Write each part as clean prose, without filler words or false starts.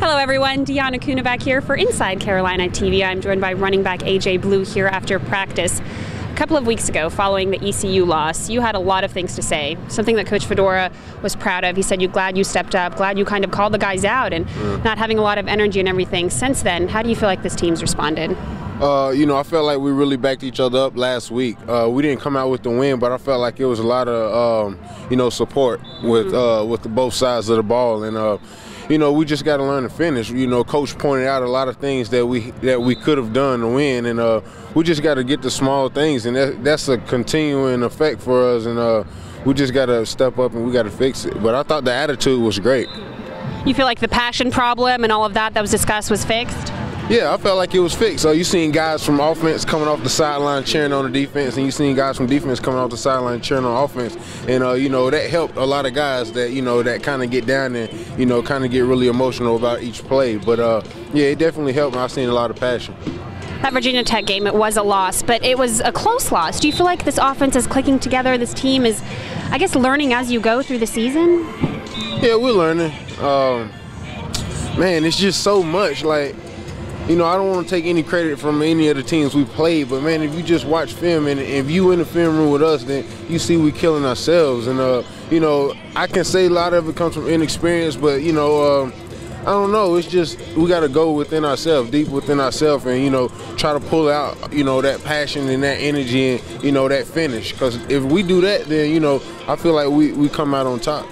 Hello everyone, Deanna Kunavac here for Inside Carolina TV. I'm joined by running back AJ Blue here after practice. A couple of weeks ago, following the ECU loss, you had a lot of things to say. Something that Coach Fedora was proud of. He said you're glad you stepped up, glad you kind of called the guys out and not having a lot of energy and everything. Since then, how do you feel like this team's responded? I felt like we really backed each other up last week. We didn't come out with the win, but I felt like it was a lot of, support with the both sides of the ball. And, we just got to learn to finish. Coach pointed out a lot of things that we could have done to win, and we just got to get the small things, and that's a continuing effect for us, and we just got to step up and we got to fix it. But I thought the attitude was great. You feel like the passion problem and all of that was discussed was fixed? Yeah, I felt like it was fixed. So you seen guys from offense coming off the sideline cheering on the defense, and you seen guys from defense coming off the sideline cheering on offense. And, that helped a lot of guys that, that kind of get down and, kind of get really emotional about each play. But, it definitely helped me. I've seen a lot of passion. That Virginia Tech game, it was a loss, but it was a close loss. Do you feel like this offense is clicking together? This team is, I guess, learning as you go through the season? Yeah, we're learning. Man, it's just so much. Like, I don't want to take any credit from any of the teams we played, but, man, if you just watch film and if you in the film room with us, then you see we killing ourselves. And, I can say a lot of it comes from inexperience, but, I don't know. It's just we got to go within ourselves, deep within ourselves, and, try to pull out, that passion and that energy and, that finish. Because if we do that, then, I feel like we come out on top.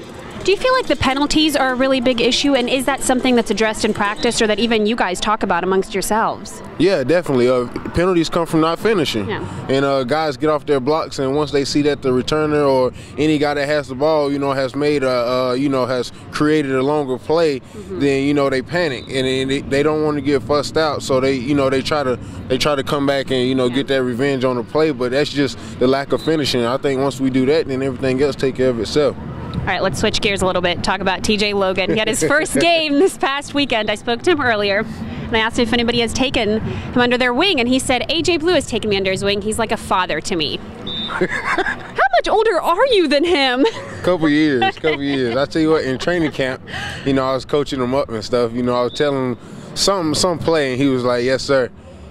Do you feel like the penalties are a really big issue, and is that something that's addressed in practice or that even you guys talk about amongst yourselves? Yeah, definitely. Penalties come from not finishing. Yeah. And guys get off their blocks, and once they see that the returner or any guy that has the ball, has made has created a longer play, then, they panic and they don't want to get fussed out. So they try to come back and, get that revenge on the play, but that's just the lack of finishing. I think once we do that, then everything else take care of itself. All right, let's switch gears a little bit, talk about TJ Logan. He had his first game this past weekend. I spoke to him earlier, and I asked him if anybody has taken him under their wing, and he said, AJ Blue has taken me under his wing. He's like a father to me. How much older are you than him? Couple years. I tell you what, in training camp, I was coaching him up and stuff. I was telling him some play, and he was like, yes, sir.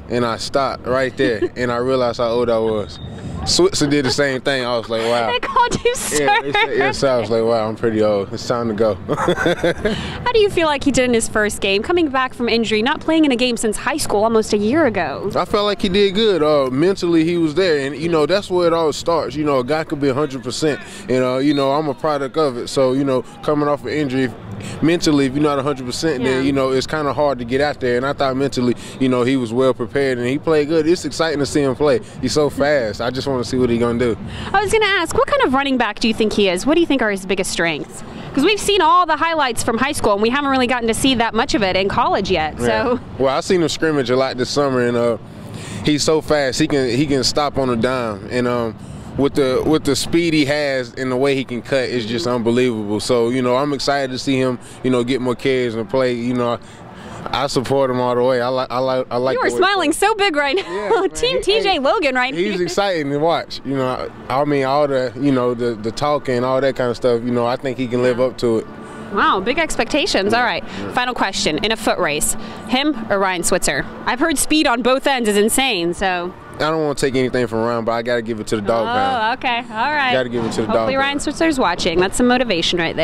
And I stopped right there, and I realized how old I was. Switzer did the same thing. I was like, wow. They called you sir. Yeah, so I was like, wow, I'm pretty old. It's time to go. How do you feel like he did in his first game, coming back from injury, not playing in a game since high school almost a year ago? I felt like he did good. Mentally, he was there. And, that's where it all starts. A guy could be 100%. And, I'm a product of it. So, coming off an injury, mentally, if you're not 100%, then, it's kind of hard to get out there. And I thought mentally, he was well prepared and he played good. It's exciting to see him play. He's so fast. I just want to see what he's going to do. I was going to ask, what kind of running back do you think he is? What do you think are his biggest strengths? Because we've seen all the highlights from high school, and we haven't really gotten to see that much of it in college yet. Yeah. So, well, I've seen him scrimmage a lot this summer, and he's so fast. He can stop on a dime, and with the speed he has and the way he can cut is just unbelievable. So, I'm excited to see him, get more carries and play. I support him all the way. I like. You are smiling so big right now. Yeah, Team TJ Logan right here. He's exciting to watch. I mean, all the the talking and all that kind of stuff. I think he can live up to it. Wow, big expectations. All right, final question. In a foot race, him or Ryan Switzer? I've heard speed on both ends is insane, so. I don't want to take anything from Ryan, but I got to give it to the dog pound. Oh, okay. All right. Got to give it to the dog pound. Hopefully Ryan Switzer's watching. That's some motivation right there.